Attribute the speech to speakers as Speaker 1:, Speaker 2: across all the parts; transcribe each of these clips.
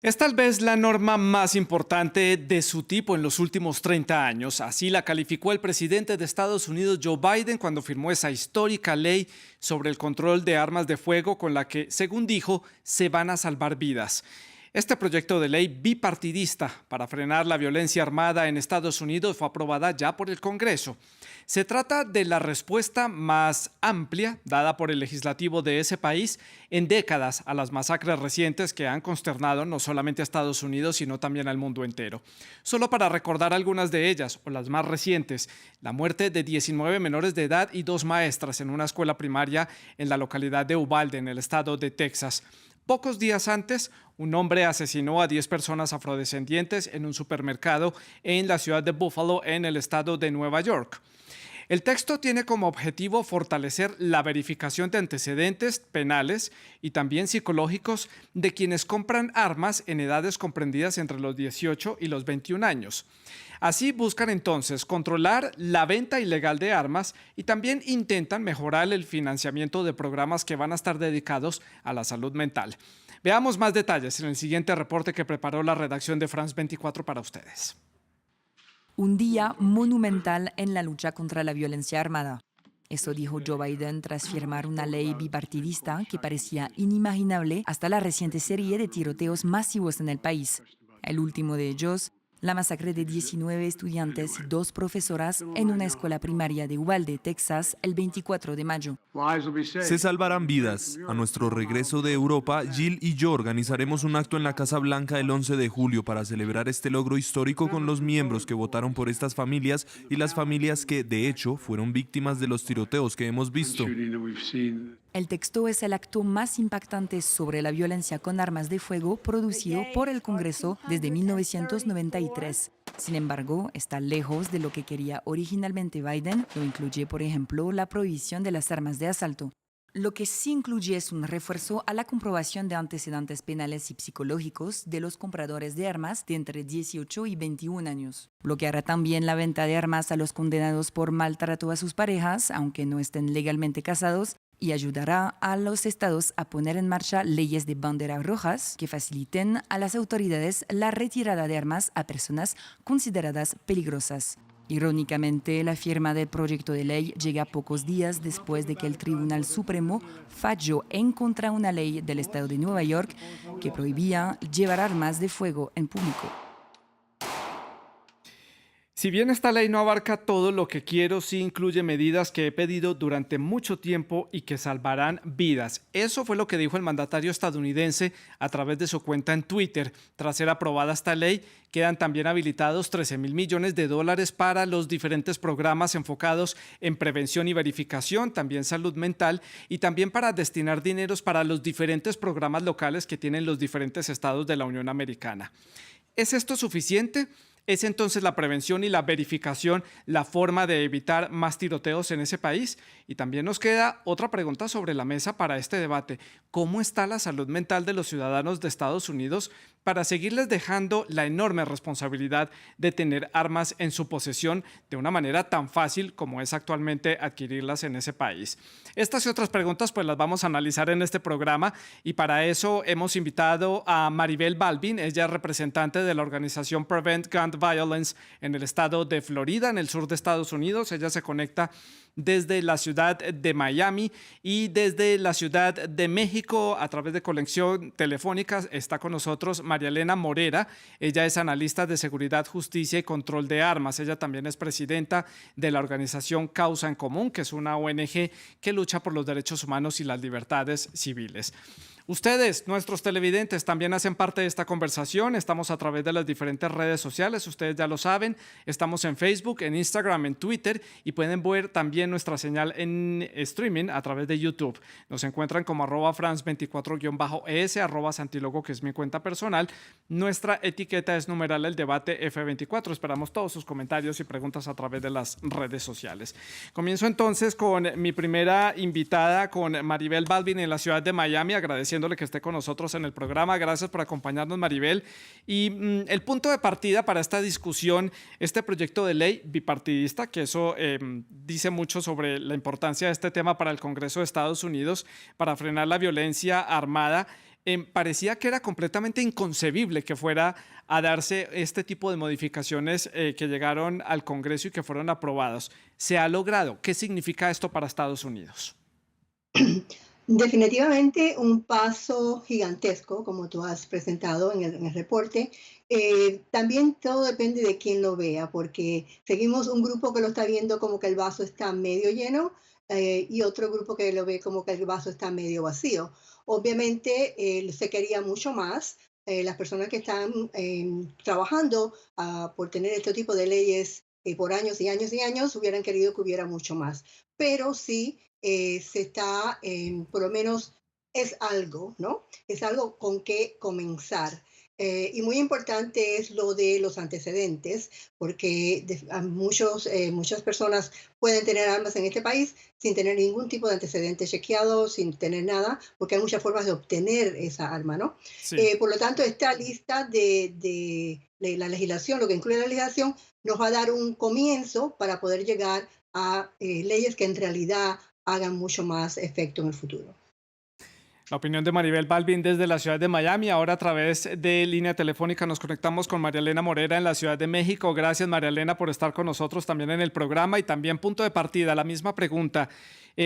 Speaker 1: Es tal vez la norma más importante de su tipo en los últimos 30 años. Así la calificó el presidente de Estados Unidos, Joe Biden, cuando firmó esa histórica ley sobre el control de armas de fuego con la que, según dijo, se van a salvar vidas. Este proyecto de ley bipartidista para frenar la violencia armada en Estados Unidos fue aprobada ya por el Congreso. Se trata de la respuesta más amplia dada por el legislativo de ese país en décadas a las masacres recientes que han consternado no solamente a Estados Unidos, sino también al mundo entero. Solo para recordar algunas de ellas, o las más recientes, la muerte de 19 menores de edad y 2 maestras en una escuela primaria en la localidad de Uvalde, en el estado de Texas. Pocos días antes, un hombre asesinó a 10 personas afrodescendientes en un supermercado en la ciudad de Buffalo, en el estado de Nueva York. El texto tiene como objetivo fortalecer la verificación de antecedentes penales y también psicológicos de quienes compran armas en edades comprendidas entre los 18 y los 21 años. Así buscan entonces controlar la venta ilegal de armas y también intentan mejorar el financiamiento de programas que van a estar dedicados a la salud mental. Veamos más detalles en el siguiente reporte que preparó la redacción de France 24 para ustedes.
Speaker 2: Un día monumental en la lucha contra la violencia armada. Eso dijo Joe Biden tras firmar una ley bipartidista que parecía inimaginable hasta la reciente serie de tiroteos masivos en el país. El último de ellos, la masacre de 19 estudiantes y 2 profesoras en una escuela primaria de Uvalde, Texas, el 24 de mayo.
Speaker 3: Se salvarán vidas. A nuestro regreso de Europa, Jill y yo organizaremos un acto en la Casa Blanca el 11 de julio para celebrar este logro histórico con los miembros que votaron por estas familias y las familias que, de hecho, fueron víctimas de los tiroteos que hemos visto.
Speaker 2: El texto es el acto más impactante sobre la violencia con armas de fuego producido por el Congreso desde 1993. Sin embargo, está lejos de lo que quería originalmente Biden. No incluye, por ejemplo, la prohibición de las armas de asalto. Lo que sí incluye es un refuerzo a la comprobación de antecedentes penales y psicológicos de los compradores de armas de entre 18 y 21 años. Bloqueará también la venta de armas a los condenados por maltrato a sus parejas, aunque no estén legalmente casados, y ayudará a los estados a poner en marcha leyes de banderas rojas que faciliten a las autoridades la retirada de armas a personas consideradas peligrosas. Irónicamente, la firma del proyecto de ley llega pocos días después de que el Tribunal Supremo falló en contra de una ley del estado de Nueva York que prohibía llevar armas de fuego en público.
Speaker 1: Si bien esta ley no abarca todo lo que quiero, sí incluye medidas que he pedido durante mucho tiempo y que salvarán vidas. Eso fue lo que dijo el mandatario estadounidense a través de su cuenta en Twitter. Tras ser aprobada esta ley, quedan también habilitados $13.000 millones para los diferentes programas enfocados en prevención y verificación, también salud mental y también para destinar dineros para los diferentes programas locales que tienen los diferentes estados de la Unión Americana. ¿Es esto suficiente? ¿Es entonces la prevención y la verificación la forma de evitar más tiroteos en ese país? Y también nos queda otra pregunta sobre la mesa para este debate. ¿Cómo está la salud mental de los ciudadanos de Estados Unidos para seguirles dejando la enorme responsabilidad de tener armas en su posesión de una manera tan fácil como es actualmente adquirirlas en ese país? Estas y otras preguntas pues las vamos a analizar en este programa y para eso hemos invitado a Maribel Balvin. Ella es representante de la organización Prevent Gun Violence en el estado de Florida, en el sur de Estados Unidos. Ella se conecta desde la ciudad de Miami y desde la ciudad de México a través de conexión telefónica. Está con nosotros María Elena Morera. Ella es analista de seguridad, justicia y control de armas. Ella también es presidenta de la organización Causa en Común, que es una ONG que lucha por los derechos humanos y las libertades civiles. Ustedes, nuestros televidentes, también hacen parte de esta conversación. Estamos a través de las diferentes redes sociales, ustedes ya lo saben. Estamos en Facebook, en Instagram, en Twitter y pueden ver también nuestra señal en streaming a través de YouTube. Nos encuentran como @France24-es, @Santilogo, que es mi cuenta personal. Nuestra etiqueta es numeral el debate F24. Esperamos todos sus comentarios y preguntas a través de las redes sociales. Comienzo entonces con mi primera invitada, con Maribel Balvin en la ciudad de Miami, agradeciéndole que esté con nosotros en el programa. Gracias por acompañarnos, Maribel. Y el punto de partida para esta discusión, este proyecto de ley bipartidista, que eso dice mucho sobre la importancia de este tema para el Congreso de Estados Unidos, para frenar la violencia armada. parecía que era completamente inconcebible que fuera a darse este tipo de modificaciones que llegaron al Congreso y que fueron aprobados. ¿Se ha logrado? ¿Qué significa esto para Estados Unidos?
Speaker 4: Definitivamente un paso gigantesco, como tú has presentado en el reporte. También todo depende de quién lo vea, porque seguimos un grupo que lo está viendo como que el vaso está medio lleno y otro grupo que lo ve como que el vaso está medio vacío. Obviamente se quería mucho más. Las personas que están trabajando por tener este tipo de leyes por años y años y años hubieran querido que hubiera mucho más. Pero sí se está, por lo menos es algo, ¿no? Es algo con que comenzar. Y muy importante es lo de los antecedentes, porque muchas personas pueden tener armas en este país sin tener ningún tipo de antecedente chequeado, sin tener nada, porque hay muchas formas de obtener esa arma, ¿no?
Speaker 1: Sí.
Speaker 4: Por lo tanto, esta lista de la legislación, lo que incluye la legislación, nos va a dar un comienzo para poder llegar a leyes que en realidad hagan mucho más efecto en el futuro.
Speaker 1: La opinión de Maribel Balvin desde la ciudad de Miami. Ahora a través de línea telefónica nos conectamos con María Elena Morera en la ciudad de México. Gracias, María Elena, por estar con nosotros también en el programa y también punto de partida. La misma pregunta.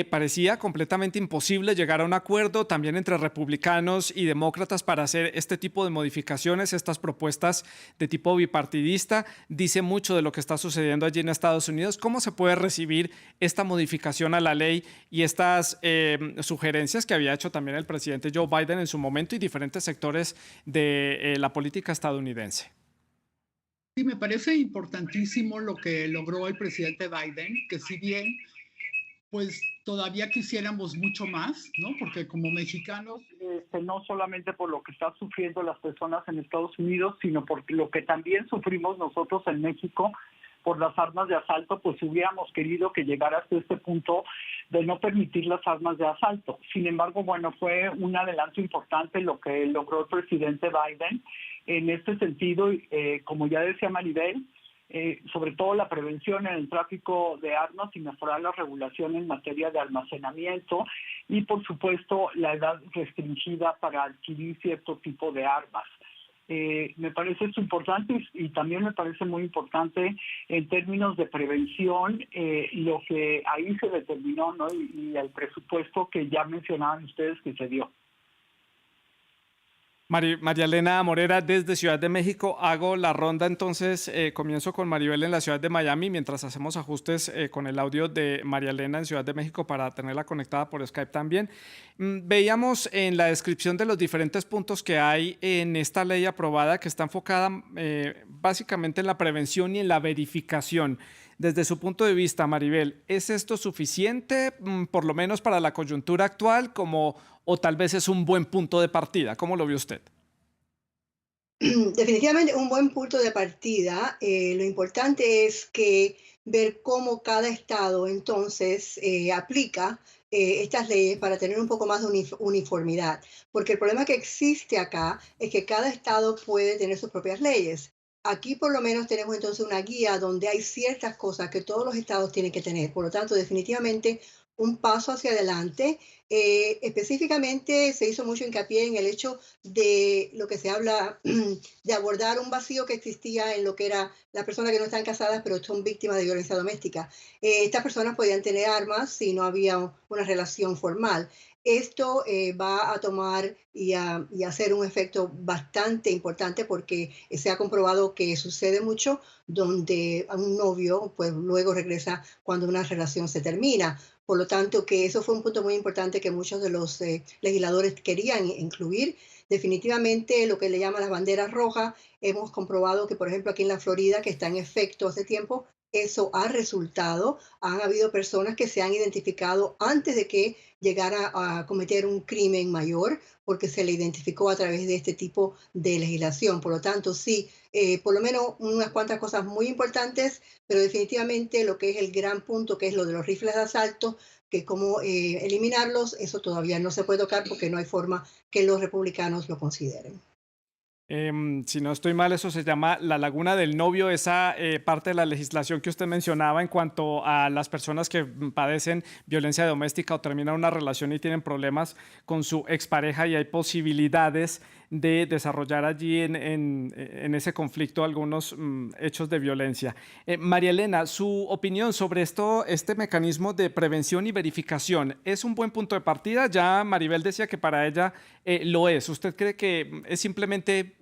Speaker 1: Parecía completamente imposible llegar a un acuerdo también entre republicanos y demócratas para hacer este tipo de modificaciones, estas propuestas de tipo bipartidista. Dice mucho de lo que está sucediendo allí en Estados Unidos. ¿Cómo se puede recibir esta modificación a la ley y estas sugerencias que había hecho también el presidente Joe Biden en su momento y diferentes sectores de la política estadounidense?
Speaker 5: Sí, me parece importantísimo lo que logró el presidente Biden, que si bien pues todavía quisiéramos mucho más, ¿no? Porque como mexicanos, no solamente por lo que están sufriendo las personas en Estados Unidos, sino por lo que también sufrimos nosotros en México por las armas de asalto, pues hubiéramos querido que llegara hasta este punto de no permitir las armas de asalto. Sin embargo, bueno, fue un adelanto importante lo que logró el presidente Biden. En este sentido, como ya decía Maribel, sobre todo la prevención en el tráfico de armas y mejorar la regulación en materia de almacenamiento y, por supuesto, la edad restringida para adquirir cierto tipo de armas. Me parece esto importante y también me parece muy importante en términos de prevención lo que ahí se determinó, ¿no? Y el presupuesto que ya mencionaban ustedes que se dio.
Speaker 1: María Elena Morera desde Ciudad de México. Hago la ronda entonces, comienzo con Maribel en la Ciudad de Miami, mientras hacemos ajustes con el audio de María Elena en Ciudad de México para tenerla conectada por Skype también. Veíamos en la descripción de los diferentes puntos que hay en esta ley aprobada que está enfocada básicamente en la prevención y en la verificación. Desde su punto de vista, Maribel, ¿es esto suficiente, por lo menos para la coyuntura actual, o tal vez es un buen punto de partida? ¿Cómo lo ve usted?
Speaker 4: Definitivamente un buen punto de partida. Lo importante es que ver cómo cada estado entonces aplica estas leyes para tener un poco más de uniformidad. Porque el problema que existe acá es que cada estado puede tener sus propias leyes. Aquí por lo menos tenemos entonces una guía donde hay ciertas cosas que todos los estados tienen que tener. Por lo tanto, definitivamente un paso hacia adelante. Específicamente se hizo mucho hincapié en el hecho de lo que se habla de abordar un vacío que existía en lo que era las personas que no están casadas pero son víctimas de violencia doméstica. Estas personas podían tener armas si no había una relación formal. Esto va a tomar y a hacer un efecto bastante importante porque se ha comprobado que sucede mucho donde a un novio pues luego regresa cuando una relación se termina. Por lo tanto, que eso fue un punto muy importante que muchos de los legisladores querían incluir. Definitivamente lo que le llaman las banderas rojas, hemos comprobado que, por ejemplo, aquí en la Florida, que está en efecto hace tiempo, eso ha resultado. Han habido personas que se han identificado antes de que llegara a cometer un crimen mayor, porque se le identificó a través de este tipo de legislación. Por lo tanto, sí, por lo menos unas cuantas cosas muy importantes, pero definitivamente lo que es el gran punto, que es lo de los rifles de asalto, que cómo eliminarlos, eso todavía no se puede tocar porque no hay forma que los republicanos lo consideren.
Speaker 1: Si no estoy mal, eso se llama la laguna del novio, esa parte de la legislación que usted mencionaba en cuanto a las personas que padecen violencia doméstica o terminan una relación y tienen problemas con su expareja y hay posibilidades de desarrollar allí en ese conflicto algunos hechos de violencia. María Elena, su opinión sobre este mecanismo de prevención y verificación, ¿es un buen punto de partida? Ya Maribel decía que para ella lo es. ¿Usted cree que es simplemente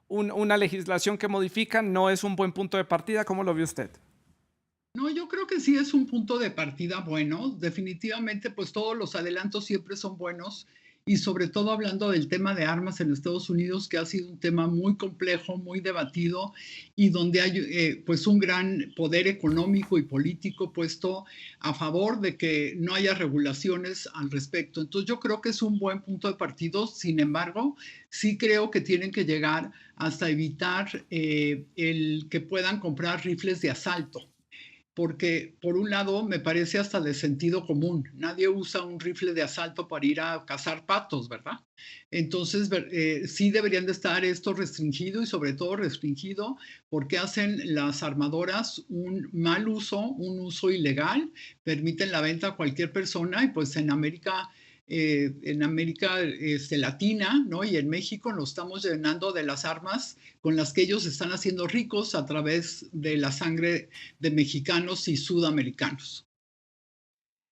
Speaker 1: una legislación que modifica, no es un buen punto de partida? ¿Cómo lo ve usted?
Speaker 5: No, yo creo que sí es un punto de partida bueno. Definitivamente, pues todos los adelantos siempre son buenos y sobre todo hablando del tema de armas en Estados Unidos, que ha sido un tema muy complejo, muy debatido y donde hay pues un gran poder económico y político puesto a favor de que no haya regulaciones al respecto. Entonces yo creo que es un buen punto de partida. Sin embargo, sí creo que tienen que llegar hasta evitar el que puedan comprar rifles de asalto porque por un lado me parece hasta de sentido común. Nadie usa un rifle de asalto para ir a cazar patos, ¿verdad? Entonces, sí deberían de estar esto restringido y sobre todo restringido porque hacen las armadoras un mal uso, un uso ilegal, permiten la venta a cualquier persona y pues en América Latina, ¿no? Y en México nos estamos llenando de las armas con las que ellos están haciendo ricos a través de la sangre de mexicanos y sudamericanos.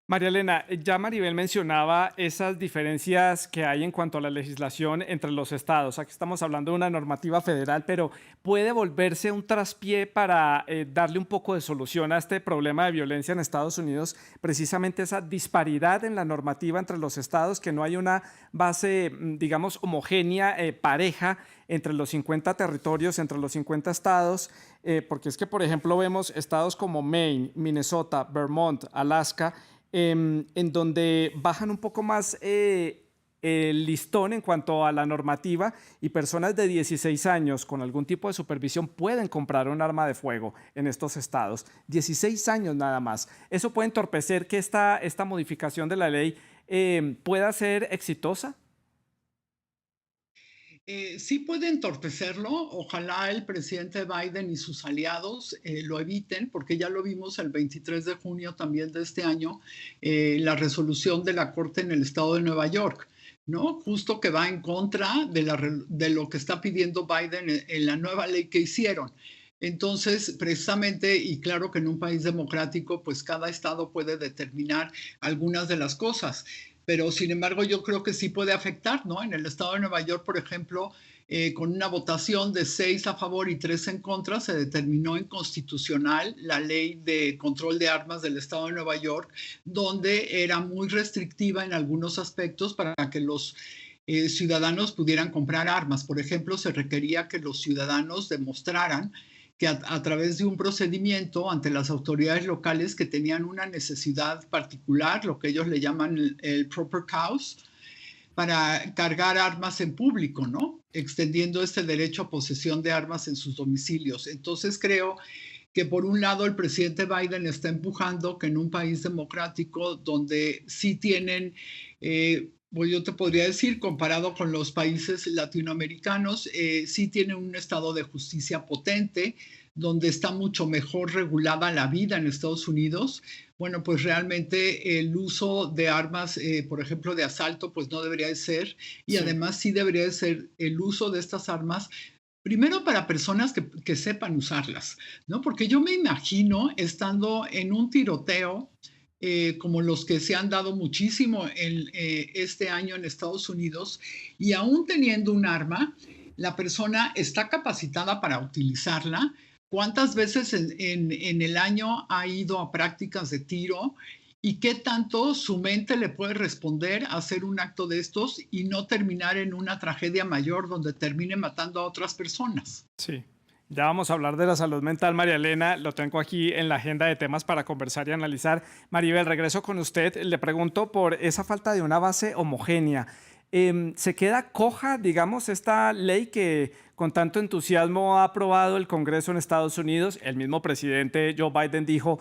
Speaker 1: María Elena, ya Maribel mencionaba esas diferencias que hay en cuanto a la legislación entre los estados. Aquí estamos hablando de una normativa federal, pero puede volverse un traspié para darle un poco de solución a este problema de violencia en Estados Unidos, precisamente esa disparidad en la normativa entre los estados, que no hay una base, digamos, homogénea, pareja entre los 50 territorios, entre los 50 estados, porque es que, por ejemplo, vemos estados como Maine, Minnesota, Vermont, Alaska, en donde bajan un poco más el listón en cuanto a la normativa y personas de 16 años con algún tipo de supervisión pueden comprar un arma de fuego en estos estados. 16 años nada más. Eso puede entorpecer que esta modificación de la ley pueda ser exitosa.
Speaker 5: Sí puede entorpecerlo. Ojalá el presidente Biden y sus aliados lo eviten, porque ya lo vimos el 23 de junio también de este año, la resolución de la Corte en el estado de Nueva York, ¿no? Justo que va en contra de lo que está pidiendo Biden en la nueva ley que hicieron. Entonces, precisamente, y claro que en un país democrático, pues cada estado puede determinar algunas de las cosas, pero sin embargo yo creo que sí puede afectar, ¿no? En el estado de Nueva York, por ejemplo, con una votación de 6 a favor y 3 en contra, se determinó inconstitucional la ley de control de armas del estado de Nueva York, donde era muy restrictiva en algunos aspectos para que los ciudadanos pudieran comprar armas. Por ejemplo, se requería que los ciudadanos demostraran que a través de un procedimiento ante las autoridades locales que tenían una necesidad particular, lo que ellos le llaman el proper cause, para cargar armas en público, ¿no? Extendiendo este derecho a posesión de armas en sus domicilios. Entonces creo que por un lado el presidente Biden está empujando que en un país democrático donde sí tienen pues yo te podría decir, comparado con los países latinoamericanos, sí tiene un estado de justicia potente, donde está mucho mejor regulada la vida en Estados Unidos. Bueno, pues realmente el uso de armas, por ejemplo, de asalto, pues no debería de ser. Y sí, además sí debería de ser el uso de estas armas primero para personas que sepan usarlas, ¿no? Porque yo me imagino estando en un tiroteo como los que se han dado muchísimo este año en Estados Unidos, y aún teniendo un arma, la persona está capacitada para utilizarla. ¿Cuántas veces en el año ha ido a prácticas de tiro? ¿Y qué tanto su mente le puede responder a hacer un acto de estos y no terminar en una tragedia mayor donde termine matando a otras personas?
Speaker 1: Sí. Ya vamos a hablar de la salud mental, María Elena. Lo tengo aquí en la agenda de temas para conversar y analizar. Maribel, regreso con usted. Le pregunto por esa falta de una base homogénea. ¿Se queda coja, digamos, esta ley que con tanto entusiasmo ha aprobado el Congreso en Estados Unidos? El mismo presidente Joe Biden dijo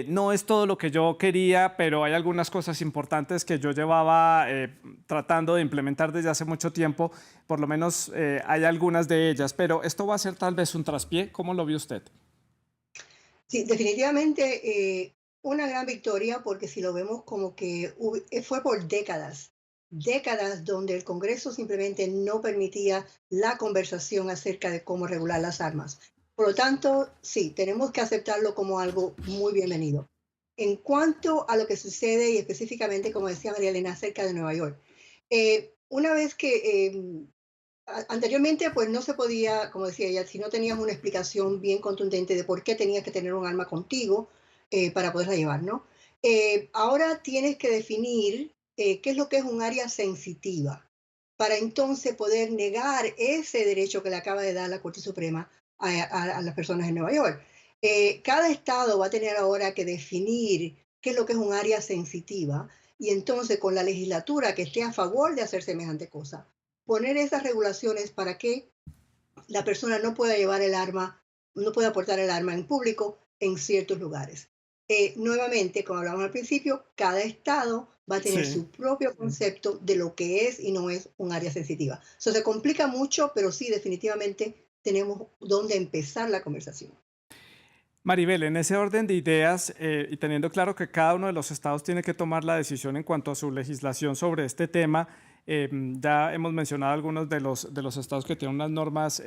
Speaker 1: no es todo lo que yo quería, pero hay algunas cosas importantes que yo llevaba tratando de implementar desde hace mucho tiempo, por lo menos hay algunas de ellas, pero esto va a ser tal vez un traspié. ¿Cómo lo vio usted?
Speaker 4: Sí, definitivamente una gran victoria porque si lo vemos como que fue por décadas, décadas donde el Congreso simplemente no permitía la conversación acerca de cómo regular las armas. Por lo tanto, sí, tenemos que aceptarlo como algo muy bienvenido. En cuanto a lo que sucede y específicamente, como decía María Elena, acerca de Nueva York, una vez que anteriormente, pues no se podía, como decía ella, si no tenías una explicación bien contundente de por qué tenías que tener un arma contigo para poderla llevar, ¿no? Ahora tienes que definir qué es lo que es un área sensitiva para entonces poder negar ese derecho que le acaba de dar la Corte Suprema a las personas en Nueva York. Cada estado va a tener ahora que definir qué es lo que es un área sensitiva y entonces con la legislatura que esté a favor de hacer semejante cosa poner esas regulaciones para que la persona no pueda llevar el arma, no pueda portar el arma en público en ciertos lugares. Nuevamente, como hablamos al principio, cada estado va a tener
Speaker 1: Sí.
Speaker 4: su propio concepto de lo que es y no es un área sensitiva. Eso se complica mucho, pero sí, definitivamente tenemos donde empezar la conversación.
Speaker 1: Maribel, en ese orden de ideas y teniendo claro que cada uno de los estados tiene que tomar la decisión en cuanto a su legislación sobre este tema, ya hemos mencionado algunos de los estados que tienen unas normas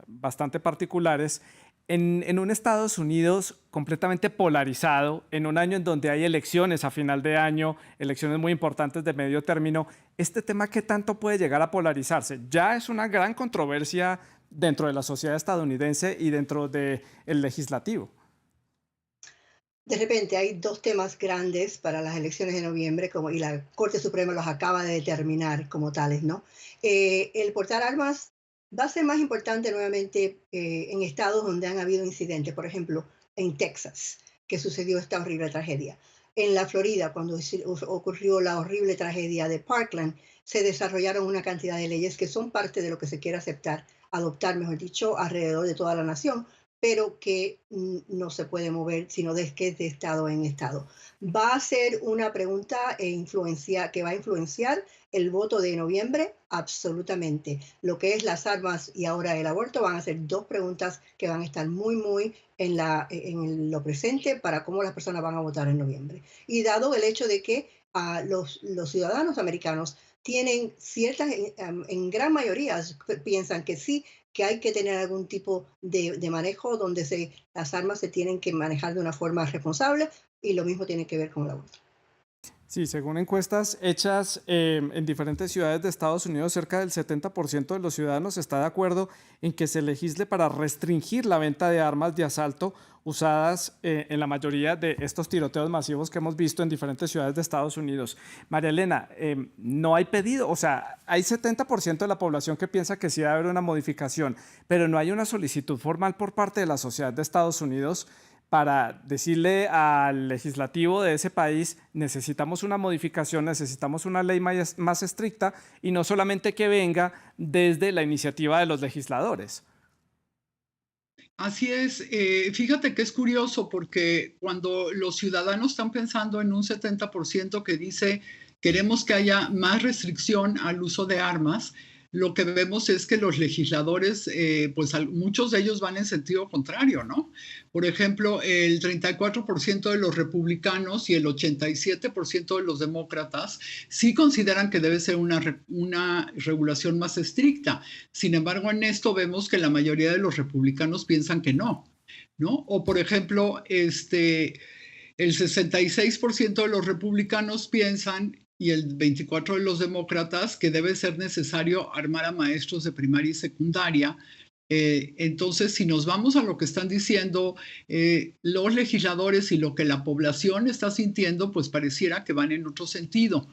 Speaker 1: bastante particulares. En un Estados Unidos completamente polarizado, en un año en donde hay elecciones a final de año, elecciones muy importantes de medio término, ¿este tema qué tanto puede llegar a polarizarse? Ya es una gran controversia dentro de la sociedad estadounidense y dentro del legislativo.
Speaker 4: De repente hay dos temas grandes para las elecciones de noviembre y la Corte Suprema los acaba de determinar como tales, ¿no? El portar armas va a ser más importante nuevamente en estados donde han habido incidentes, por ejemplo, en Texas, que sucedió esta horrible tragedia. En la Florida, cuando ocurrió la horrible tragedia de Parkland, se desarrollaron una cantidad de leyes que son parte de lo que se quiere aceptar, adoptar, mejor dicho, alrededor de toda la nación, pero que no se puede mover, sino de que es de estado en estado. ¿Va a ser una pregunta que va a influenciar el voto de noviembre? Absolutamente. Lo que es las armas y ahora el aborto van a ser dos preguntas que van a estar muy, muy en lo presente para cómo las personas van a votar en noviembre. Y dado el hecho de que los ciudadanos americanos tienen en gran mayoría piensan que sí, que hay que tener algún tipo de manejo donde las armas se tienen que manejar de una forma responsable y lo mismo tiene que ver con el aborto.
Speaker 1: Sí, según encuestas hechas en diferentes ciudades de Estados Unidos, cerca del 70% de los ciudadanos está de acuerdo en que se legisle para restringir la venta de armas de asalto usadas en la mayoría de estos tiroteos masivos que hemos visto en diferentes ciudades de Estados Unidos. María Elena, no hay pedido, o sea, hay 70% de la población que piensa que sí debe haber una modificación, pero no hay una solicitud formal por parte de la sociedad de Estados Unidos para decirle al legislativo de ese país, necesitamos una modificación, necesitamos una ley más estricta y no solamente que venga desde la iniciativa de los legisladores.
Speaker 5: Así es, fíjate que es curioso porque cuando los ciudadanos están pensando en un 70% que dice queremos que haya más restricción al uso de armas, lo que vemos es que los legisladores, pues muchos de ellos van en sentido contrario, ¿no? Por ejemplo, el 34% de los republicanos y el 87% de los demócratas sí consideran que debe ser una regulación más estricta. Sin embargo, en esto vemos que la mayoría de los republicanos piensan que no, ¿no? O, por ejemplo, el 66% de los republicanos piensan y el 24% de los demócratas que debe ser necesario armar a maestros de primaria y secundaria. Entonces, si nos vamos a lo que están diciendo los legisladores y lo que la población está sintiendo, pues pareciera que van en otro sentido.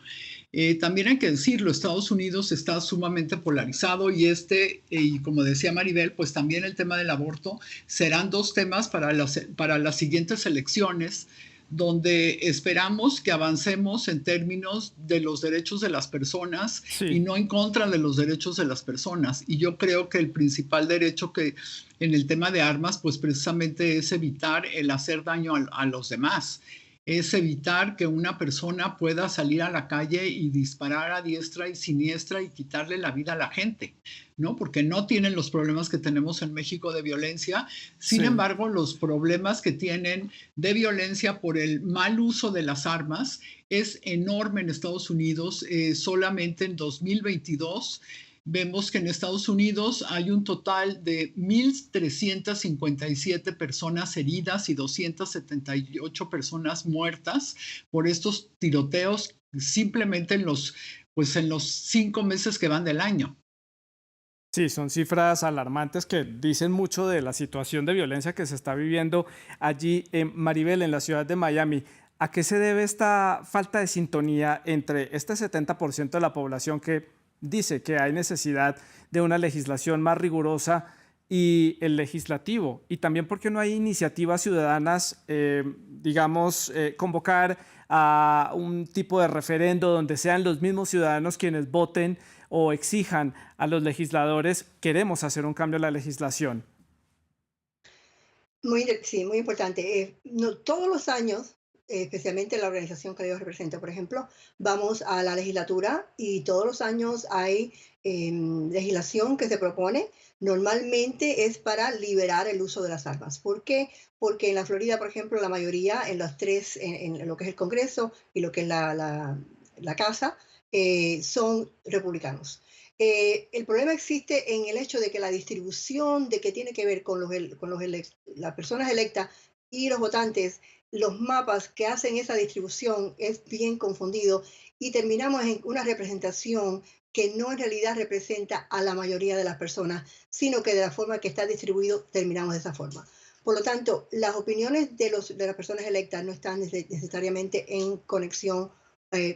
Speaker 5: También hay que decirlo, Estados Unidos está sumamente polarizado y como decía Maribel, pues también el tema del aborto serán dos temas para las siguientes elecciones donde esperamos que avancemos en términos de los derechos de las personas y
Speaker 1: Sí.
Speaker 5: no en contra de los derechos de las personas. Y yo creo que el principal derecho que en el tema de armas, pues precisamente es evitar el hacer daño a los demás. Es evitar que una persona pueda salir a la calle y disparar a diestra y siniestra y quitarle la vida a la gente, ¿no? Porque no tienen los problemas que tenemos en México de violencia. Sin
Speaker 1: Sí.
Speaker 5: embargo, los problemas que tienen de violencia por el mal uso de las armas es enorme en Estados Unidos. Solamente en 2022 vemos que en Estados Unidos hay un total de 1,357 personas heridas y 278 personas muertas por estos tiroteos simplemente pues en los 5 meses que van del año.
Speaker 1: Sí, son cifras alarmantes que dicen mucho de la situación de violencia que se está viviendo allí en Maribel, en la ciudad de Miami. ¿A qué se debe esta falta de sintonía entre este 70% de la población que dice que hay necesidad de una legislación más rigurosa y el legislativo? Y también porque no hay iniciativas ciudadanas, digamos, convocar a un tipo de referendo donde sean los mismos ciudadanos quienes voten o exijan a los legisladores, queremos hacer un cambio en la legislación.
Speaker 4: Sí, muy importante. No, todos los años, especialmente la organización que yo represento, por ejemplo, vamos a la legislatura y todos los años hay legislación que se propone. Normalmente es para liberar el uso de las armas. ¿Por qué? Porque en la Florida, por ejemplo, la mayoría en los tres, en lo que es el Congreso y lo que es la Casa, son republicanos. El problema existe en el hecho de que la distribución de que tiene que ver con las personas electas y los votantes, los mapas que hacen esa distribución es bien confundido y terminamos en una representación que no en realidad representa a la mayoría de las personas, sino que de la forma que está distribuido terminamos de esa forma. Por lo tanto, las opiniones de las personas electas no están necesariamente en conexión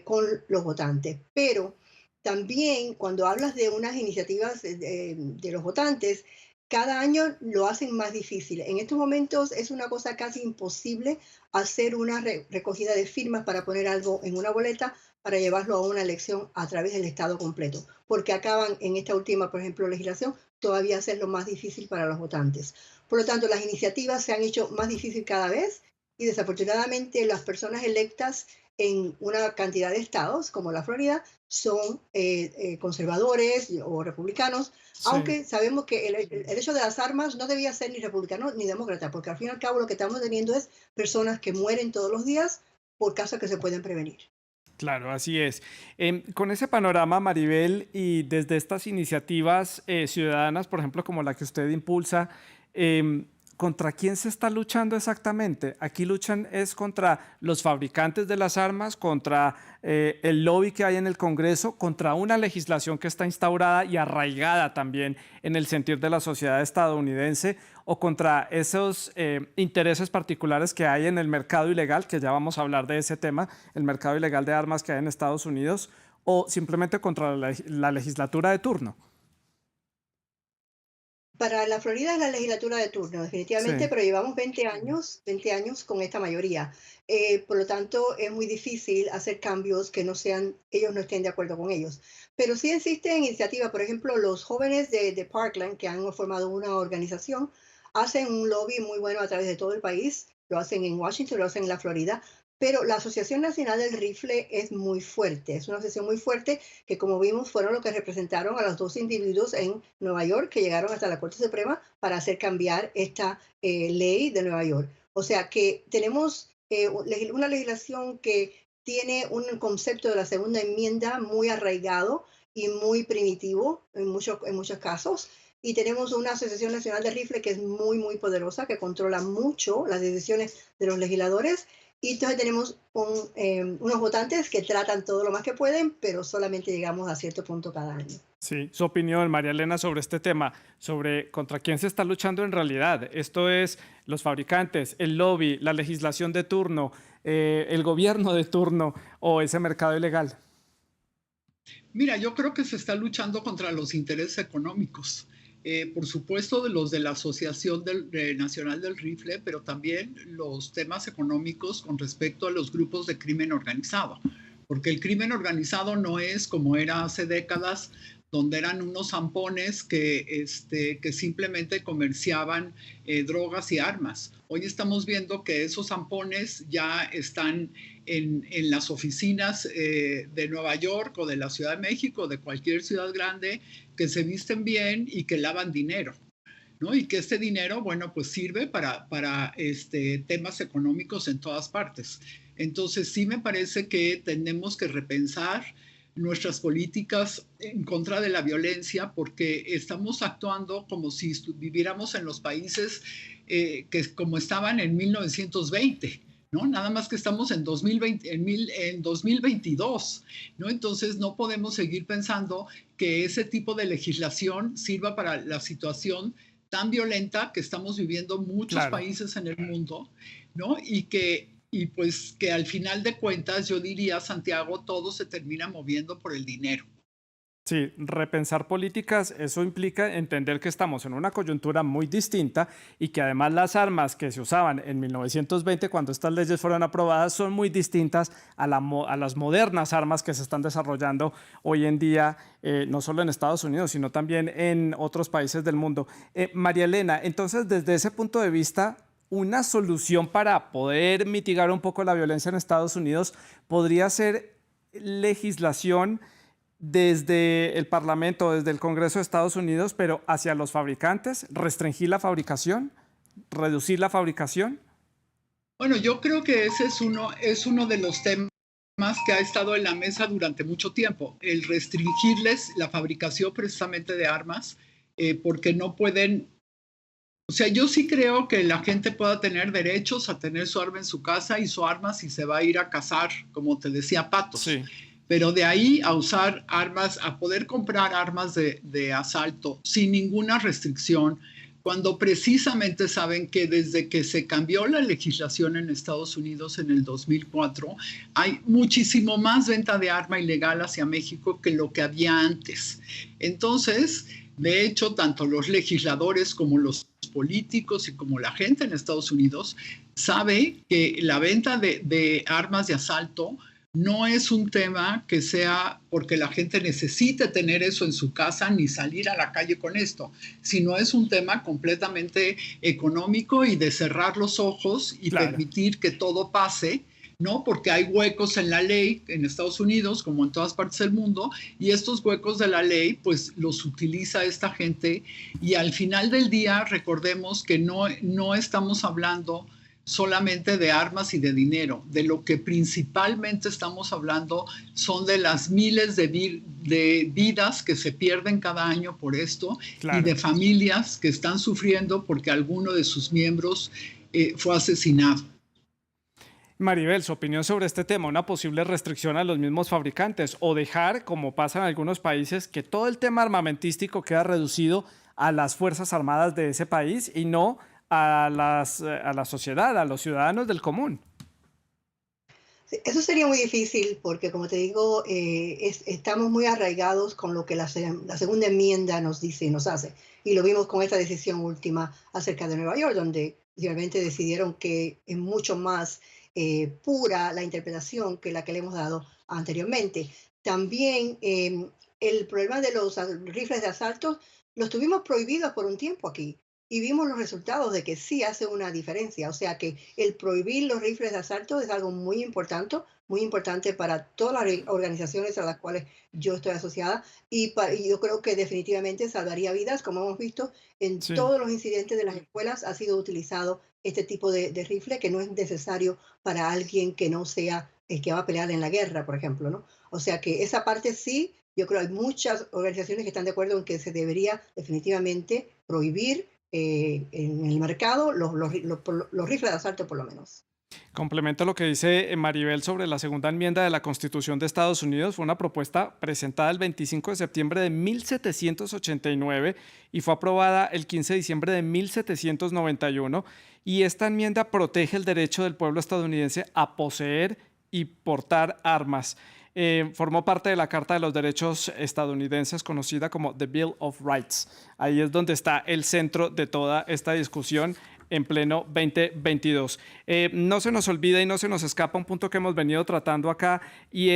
Speaker 4: con los votantes, pero también cuando hablas de unas iniciativas de los votantes, cada año lo hacen más difícil. En estos momentos es una cosa casi imposible hacer una recogida de firmas para poner algo en una boleta para llevarlo a una elección a través del estado completo, porque acaban en esta última, por ejemplo, legislación, todavía hacerlo más difícil para los votantes. Por lo tanto, las iniciativas se han hecho más difícil cada vez y desafortunadamente las personas electas en una cantidad de estados, como la Florida, son conservadores o republicanos,
Speaker 1: Sí.
Speaker 4: aunque sabemos que el hecho de las armas no debía ser ni republicano ni demócrata, porque al fin y al cabo lo que estamos teniendo es personas que mueren todos los días por casos que se pueden prevenir.
Speaker 1: Claro, así es. Con ese panorama, Maribel, y desde estas iniciativas ciudadanas, por ejemplo, como la que usted impulsa, ¿contra quién se está luchando exactamente? Aquí luchan es contra los fabricantes de las armas, contra el lobby que hay en el Congreso, contra una legislación que está instaurada y arraigada también en el sentir de la sociedad estadounidense, o contra esos intereses particulares que hay en el mercado ilegal, que ya vamos a hablar de ese tema, el mercado ilegal de armas que hay en Estados Unidos, o simplemente contra la legislatura de turno.
Speaker 4: Para la Florida es la legislatura de turno,
Speaker 1: Sí,
Speaker 4: definitivamente, pero llevamos 20 años con esta mayoría. Por lo tanto, es muy difícil hacer cambios que no sean, ellos no estén de acuerdo con ellos. Pero sí existen iniciativas, por ejemplo, los jóvenes de Parkland, que han formado una organización, hacen un lobby muy bueno a través de todo el país, lo hacen en Washington, lo hacen en la Florida, pero la Asociación Nacional del Rifle es muy fuerte, es una asociación muy fuerte que como vimos fueron los que representaron a los dos individuos en Nueva York que llegaron hasta la Corte Suprema para hacer cambiar esta ley de Nueva York. O sea que tenemos una legislación que tiene un concepto de la segunda enmienda muy arraigado y muy primitivo en muchos casos. Y tenemos una Asociación Nacional de Rifle que es muy poderosa, que controla mucho las decisiones de los legisladores y entonces tenemos unos votantes que tratan todo lo más que pueden, pero solamente llegamos a cierto punto cada año.
Speaker 1: sí. Su opinión, María Elena, sobre este tema, sobre contra quién se está luchando en realidad. Esto es los fabricantes, el lobby, la legislación de turno, el gobierno de turno o ese mercado ilegal.
Speaker 5: Mira, yo creo que se está luchando contra los intereses económicos. por supuesto de los de la Asociación Nacional del Rifle, pero también los temas económicos con respecto a los grupos de crimen organizado, porque el crimen organizado no es como era hace décadas, donde eran unos zampones que simplemente comerciaban drogas y armas. Hoy estamos viendo que esos zampones ya están en las oficinas de Nueva York o de la Ciudad de México, de cualquier ciudad grande, que se visten bien y que lavan dinero, ¿no? Y que este dinero, bueno, pues sirve para temas económicos en todas partes. Entonces sí me parece que tenemos que repensar nuestras políticas en contra de la violencia, porque estamos actuando como si viviéramos en los países que como estaban en 1920, ¿no? Nada más que estamos en 2020, en 2022, ¿no? Entonces no podemos seguir pensando que ese tipo de legislación sirva para la situación tan violenta que estamos viviendo muchos países en el mundo, ¿no? Y pues que al final de cuentas, yo diría, Santiago, todo se termina moviendo por el dinero.
Speaker 1: Sí, repensar políticas, eso implica entender que estamos en una coyuntura muy distinta y que además las armas que se usaban en 1920, cuando estas leyes fueron aprobadas, son muy distintas a las modernas armas que se están desarrollando hoy en día, no solo en Estados Unidos, sino también en otros países del mundo. María Elena, entonces, desde ese punto de vista, una solución para poder mitigar un poco la violencia en Estados Unidos podría ser legislación desde el Parlamento, desde el Congreso de Estados Unidos, pero hacia los fabricantes, restringir la fabricación, reducir la fabricación.
Speaker 5: Bueno, yo creo que ese es uno de los temas que ha estado en la mesa durante mucho tiempo, el restringirles la fabricación precisamente de armas, porque no pueden. O sea, yo sí creo que la gente pueda tener derechos a tener su arma en su casa y su arma si se va a ir a cazar, como te decía, patos.
Speaker 1: Sí.
Speaker 5: Pero de ahí a usar armas, a poder comprar armas de asalto sin ninguna restricción, cuando precisamente saben que desde que se cambió la legislación en Estados Unidos en el 2004, hay muchísimo más venta de arma ilegal hacia México que lo que había antes. Entonces, de hecho, tanto los legisladores como los políticos y como la gente en Estados Unidos sabe que la venta de armas de asalto no es un tema que sea porque la gente necesite tener eso en su casa ni salir a la calle con esto, sino es un tema completamente económico y de cerrar los ojos y permitir que todo pase, ¿no? Porque hay huecos en la ley en Estados Unidos, como en todas partes del mundo, y estos huecos de la ley, pues los utiliza esta gente. Y al final del día, recordemos que no estamos hablando solamente de armas y de dinero. De lo que principalmente estamos hablando son de las miles de vidas que se pierden cada año por esto y de familias que están sufriendo porque alguno de sus miembros fue asesinado.
Speaker 1: Maribel, su opinión sobre este tema, una posible restricción a los mismos fabricantes o dejar, como pasa en algunos países, que todo el tema armamentístico queda reducido a las Fuerzas Armadas de ese país y no a la sociedad, a los ciudadanos del común.
Speaker 4: Eso sería muy difícil porque, como te digo, estamos muy arraigados con lo que la segunda enmienda nos dice y nos hace. Y lo vimos con esta decisión última acerca de Nueva York, donde realmente decidieron que es mucho más pura la interpretación que la que le hemos dado anteriormente. También el problema de los rifles de asalto los tuvimos prohibidos por un tiempo aquí y vimos los resultados de que sí hace una diferencia. O sea que el prohibir los rifles de asalto es algo muy importante para todas las organizaciones a las cuales yo estoy asociada y yo creo que definitivamente salvaría vidas. Como hemos visto en todos los incidentes de las escuelas ha sido utilizado este tipo de rifle que no es necesario para alguien que no sea el que va a pelear en la guerra, por ejemplo, ¿no? O sea que esa parte sí, yo creo que hay muchas organizaciones que están de acuerdo en que se debería definitivamente prohibir en el mercado los rifles de asalto por lo menos.
Speaker 1: Complemento lo que dice Maribel sobre la segunda enmienda de la Constitución de Estados Unidos. Fue una propuesta presentada el 25 de septiembre de 1789 y fue aprobada el 15 de diciembre de 1791. Y esta enmienda protege el derecho del pueblo estadounidense a poseer y portar armas. formó parte de la Carta de los Derechos estadounidenses, conocida como The Bill of Rights. Ahí es donde está el centro de toda esta discusión en pleno 2022. No se nos olvida y no se nos escapa un punto que hemos venido tratando acá, y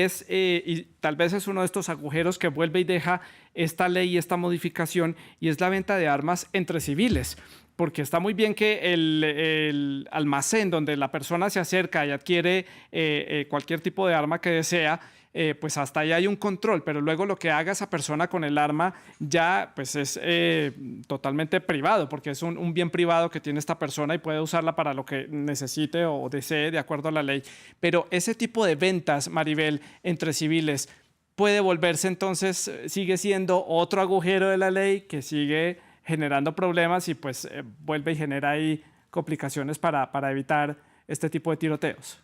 Speaker 1: tal vez es uno de estos agujeros que vuelve y deja esta ley y esta modificación, y es la venta de armas entre civiles. Porque está muy bien que el almacén donde la persona se acerca y adquiere cualquier tipo de arma que desea, pues hasta ahí hay un control, pero luego lo que haga esa persona con el arma ya pues es totalmente privado, porque es un bien privado que tiene esta persona y puede usarla para lo que necesite o desee de acuerdo a la ley. Pero ese tipo de ventas, Maribel, entre civiles, puede volverse entonces, sigue siendo otro agujero de la ley que sigue generando problemas y pues vuelve y genera ahí complicaciones para evitar este tipo de tiroteos.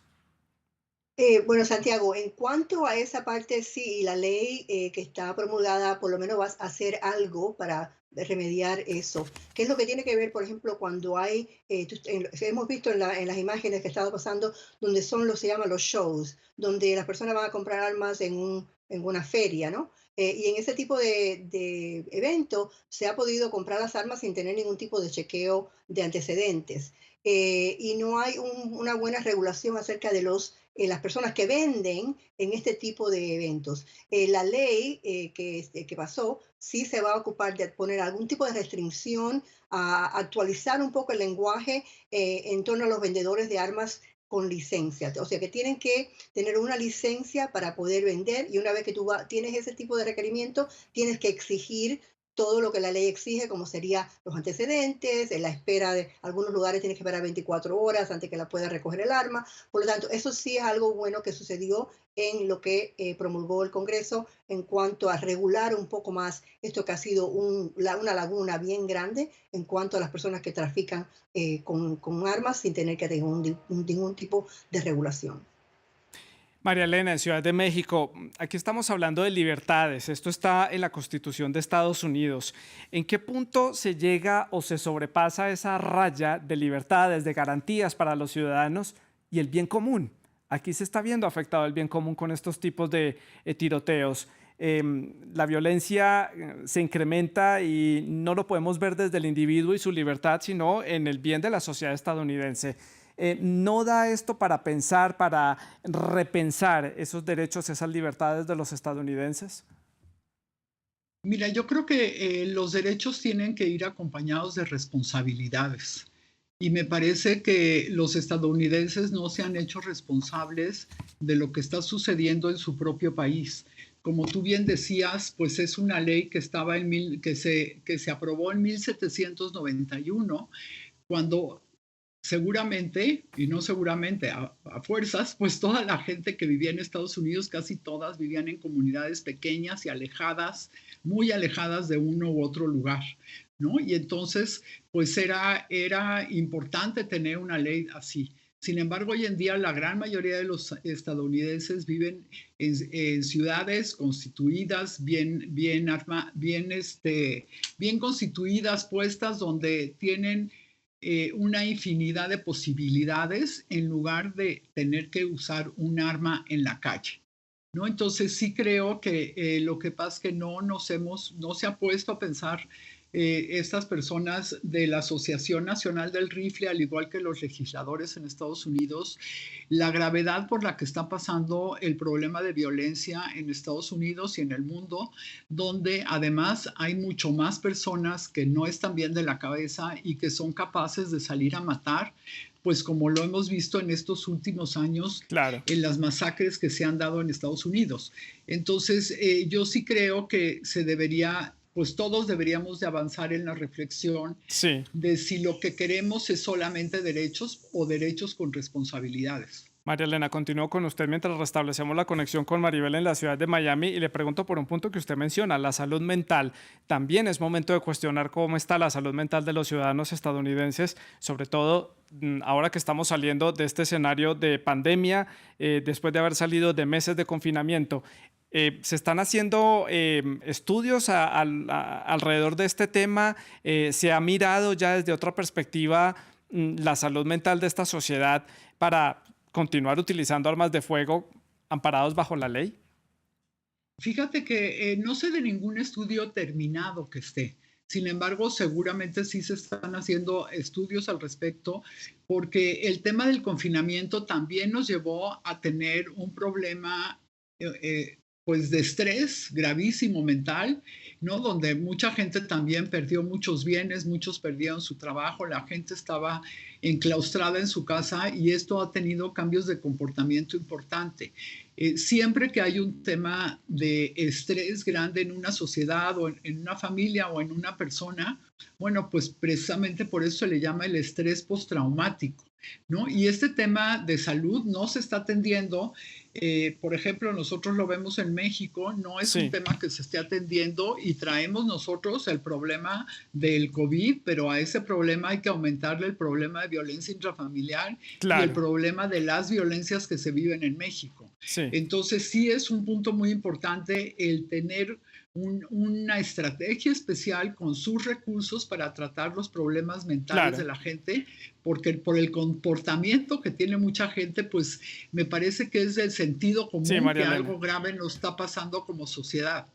Speaker 4: Bueno, Santiago, en cuanto a esa parte, sí, la ley que está promulgada por lo menos va a hacer algo para remediar eso. ¿Qué es lo que tiene que ver, por ejemplo, cuando hay, hemos visto en las imágenes que ha estado pasando, donde se llaman los shows, donde las personas van a comprar armas en una feria, ¿no? Y en ese tipo de evento se ha podido comprar las armas sin tener ningún tipo de chequeo de antecedentes. Y no hay una buena regulación acerca de las personas que venden en este tipo de eventos. La ley que pasó sí se va a ocupar de poner algún tipo de restricción, a actualizar un poco el lenguaje en torno a los vendedores de armas con licencia. O sea que tienen que tener una licencia para poder vender, y una vez que tú tienes ese tipo de requerimiento, tienes que exigir todo lo que la ley exige, como sería los antecedentes, en la espera de algunos lugares tienes que esperar 24 horas antes que la pueda recoger el arma. Por lo tanto, eso sí es algo bueno que sucedió en lo que promulgó el Congreso en cuanto a regular un poco más esto que ha sido una laguna bien grande en cuanto a las personas que trafican con armas sin tener que tener ningún tipo de regulación.
Speaker 1: María Elena, en Ciudad de México, aquí estamos hablando de libertades. Esto está en la Constitución de Estados Unidos. ¿En qué punto se llega o se sobrepasa esa raya de libertades, de garantías para los ciudadanos y el bien común? Aquí se está viendo afectado el bien común con estos tipos de tiroteos. La violencia se incrementa y no lo podemos ver desde el individuo y su libertad, sino en el bien de la sociedad estadounidense. ¿No da esto para pensar, para repensar esos derechos, esas libertades de los estadounidenses?
Speaker 5: Mira, yo creo que los derechos tienen que ir acompañados de responsabilidades. Y me parece que los estadounidenses no se han hecho responsables de lo que está sucediendo en su propio país. Como tú bien decías, pues es una ley que se aprobó en 1791, cuando seguramente, y no seguramente, a fuerzas, pues toda la gente que vivía en Estados Unidos, casi todas vivían en comunidades pequeñas y alejadas, muy alejadas de uno u otro lugar, ¿no? Y entonces, pues era importante tener una ley así. Sin embargo, hoy en día la gran mayoría de los estadounidenses viven en ciudades constituidas, bien constituidas, puestas, donde tienen una infinidad de posibilidades en lugar de tener que usar un arma en la calle, ¿no? Entonces sí creo que lo que pasa es que no se ha puesto a pensar estas personas de la Asociación Nacional del Rifle, al igual que los legisladores en Estados Unidos, la gravedad por la que está pasando el problema de violencia en Estados Unidos y en el mundo, donde además hay mucho más personas que no están bien de la cabeza y que son capaces de salir a matar, pues como lo hemos visto en estos últimos años,
Speaker 1: Claro.
Speaker 5: en las masacres que se han dado en Estados Unidos. Entonces, yo sí creo que pues todos deberíamos de avanzar en la reflexión
Speaker 1: Sí.
Speaker 5: de si lo que queremos es solamente derechos o derechos con responsabilidades.
Speaker 1: María Elena, continúo con usted mientras restablecemos la conexión con Maribel en la ciudad de Miami y le pregunto por un punto que usted menciona, la salud mental. También es momento de cuestionar cómo está la salud mental de los ciudadanos estadounidenses, sobre todo ahora que estamos saliendo de este escenario de pandemia, después de haber salido de meses de confinamiento. ¿Se están haciendo estudios alrededor de este tema? ¿Se ha mirado ya desde otra perspectiva la salud mental de esta sociedad para continuar utilizando armas de fuego amparados bajo la ley?
Speaker 5: Fíjate que no sé de ningún estudio terminado que esté. Sin embargo, seguramente sí se están haciendo estudios al respecto, porque el tema del confinamiento también nos llevó a tener un problema, pues, de estrés gravísimo mental, ¿no? Donde mucha gente también perdió muchos bienes, muchos perdieron su trabajo, la gente estaba enclaustrada en su casa y esto ha tenido cambios de comportamiento importante. Siempre que hay un tema de estrés grande en una sociedad o en una familia o en una persona, bueno, pues precisamente por eso se le llama el estrés postraumático, ¿no? Y este tema de salud no se está atendiendo. Por ejemplo, nosotros lo vemos en México, no es un
Speaker 1: Sí,
Speaker 5: tema que se esté atendiendo y traemos nosotros el problema del COVID, pero a ese problema hay que aumentarle el problema de violencia intrafamiliar y el
Speaker 1: claro,
Speaker 5: problema de las violencias que se viven en México.
Speaker 1: sí.
Speaker 5: Entonces, sí es un punto muy importante el tener una estrategia especial con sus recursos para tratar los problemas mentales de
Speaker 1: Claro.
Speaker 5: la gente, porque por el comportamiento que tiene mucha gente, pues me parece que es del sentido
Speaker 1: Sí,
Speaker 5: común
Speaker 1: María
Speaker 5: que
Speaker 1: Elena.
Speaker 5: algo grave nos está pasando como sociedad.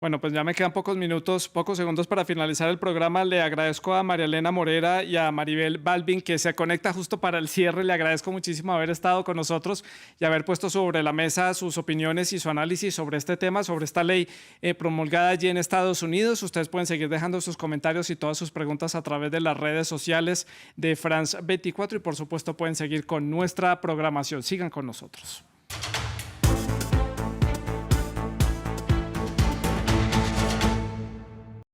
Speaker 1: Bueno, pues ya me quedan pocos minutos, pocos segundos para finalizar el programa. Le agradezco a María Elena Morera y a Maribel Balvin que se conecta justo para el cierre. Le agradezco muchísimo haber estado con nosotros y haber puesto sobre la mesa sus opiniones y su análisis sobre este tema, sobre esta ley promulgada allí en Estados Unidos. Ustedes pueden seguir dejando sus comentarios y todas sus preguntas a través de las redes sociales de France 24 y por supuesto pueden seguir con nuestra programación. Sigan con nosotros.